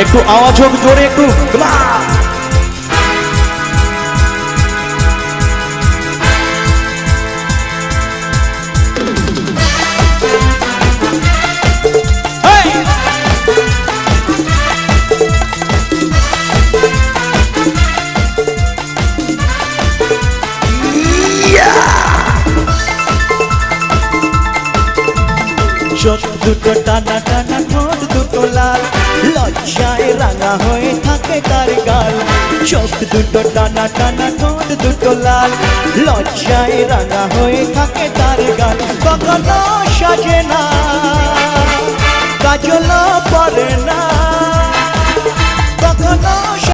একটু আওয়াজ হোক জোরে একটু। চোখ দুটো টানা টানা, ঠোঁট দুটো লাল, লজ্জায় রাঙা হয়ে থাকে তার গাল। চোখ দুটো টানা টানা, ঠোঁট দুটো লাল, লজ্জায় রাঙা হয়ে থাকে তার গাল। কখনো সাজে না, কাজল পরে না,